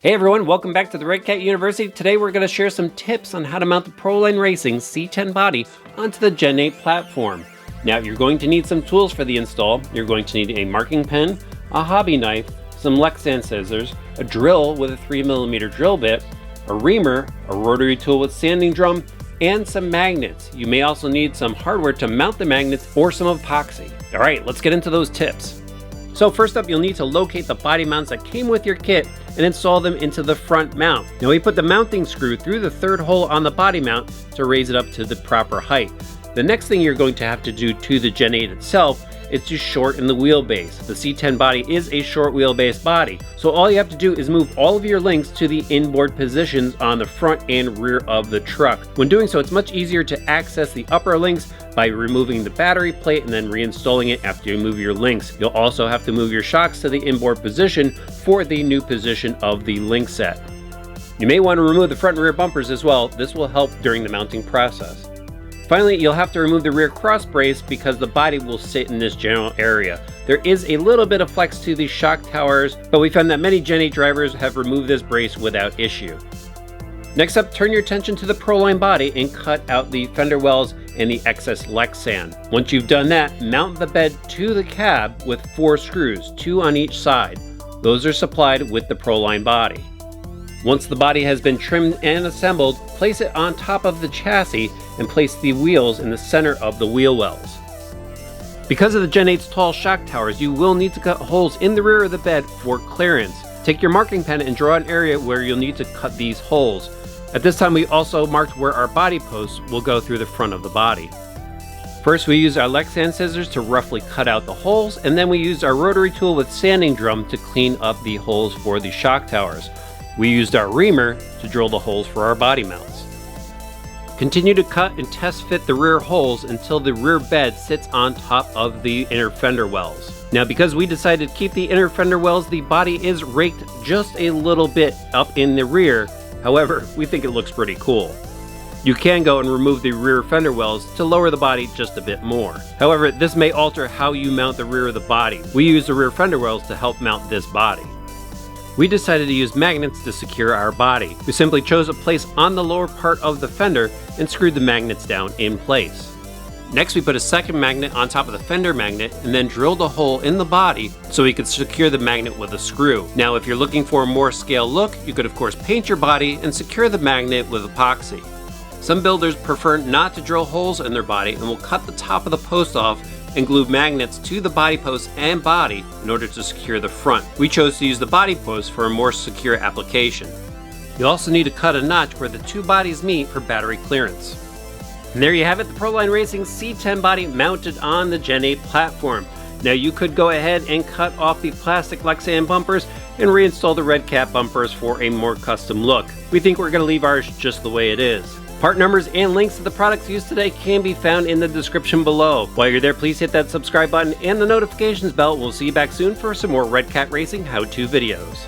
Hey everyone, welcome back to the Redcat University. Today we're going to share some tips on how to mount the Proline Racing C-10 body onto the Gen8 platform. Now you're going to need some tools for the install. You're going to need a marking pen, a hobby knife, some Lexan scissors, a drill with a 3mm drill bit, a reamer, a rotary tool with sanding drum, and some magnets. You may also need some hardware to mount the magnets or some epoxy. Alright, let's get into those tips. So first up, you'll need to locate the body mounts that came with your kit and install them into the front mount. Now we put the mounting screw through the third hole on the body mount to raise it up to the proper height. The next thing you're going to have to do to the Gen8 itself is to shorten the wheelbase. The C-10 body is a short wheelbase body, so all you have to do is move all of your links to the inboard positions on the front and rear of the truck. When doing so, it's much easier to access the upper links by removing the battery plate and then reinstalling it after you move your links. You'll also have to move your shocks to the inboard position for the new position of the link set. You may want to remove the front and rear bumpers as well. This will help during the mounting process. Finally, you'll have to remove the rear cross brace because the body will sit in this general area. There is a little bit of flex to the shock towers, but we found that many Gen8 drivers have removed this brace without issue. Next up, turn your attention to the Proline body and cut out the fender wells and the excess Lexan. Once you've done that, mount the bed to the cab with 4 screws, 2 on each side. Those are supplied with the Proline body. Once the body has been trimmed and assembled, place it on top of the chassis and place the wheels in the center of the wheel wells. Because of the Gen8's tall shock towers, you will need to cut holes in the rear of the bed for clearance. Take your marking pen and draw an area where you'll need to cut these holes. At this time, we also marked where our body posts will go through the front of the body. First, we used our Lexan scissors to roughly cut out the holes, and then we used our rotary tool with sanding drum to clean up the holes for the shock towers. We used our reamer to drill the holes for our body mounts. Continue to cut and test fit the rear holes until the rear bed sits on top of the inner fender wells. Now, because we decided to keep the inner fender wells, the body is raked just a little bit up in the rear. However, we think it looks pretty cool. You can go and remove the rear fender wells to lower the body just a bit more. However, this may alter how you mount the rear of the body. We use the rear fender wells to help mount this body. We decided to use magnets to secure our body. We simply chose a place on the lower part of the fender and screwed the magnets down in place. Next, we put a second magnet on top of the fender magnet and then drilled a hole in the body so we could secure the magnet with a screw. Now, if you're looking for a more scale look, you could of course paint your body and secure the magnet with epoxy. Some builders prefer not to drill holes in their body and will cut the top of the post off and glue magnets to the body post and body in order to secure the front. We chose to use the body post for a more secure application. You also need to cut a notch where the two bodies meet for battery clearance. And there you have it, the Proline Racing C-10 body mounted on the Gen8 platform. Now you could go ahead and cut off the plastic Lexan bumpers and reinstall the Redcat bumpers for a more custom look. We think we're going to leave ours just the way it is. Part numbers and links to the products used today can be found in the description below. While you're there, please hit that subscribe button and the notifications bell. We'll see you back soon for some more Redcat Racing how-to videos.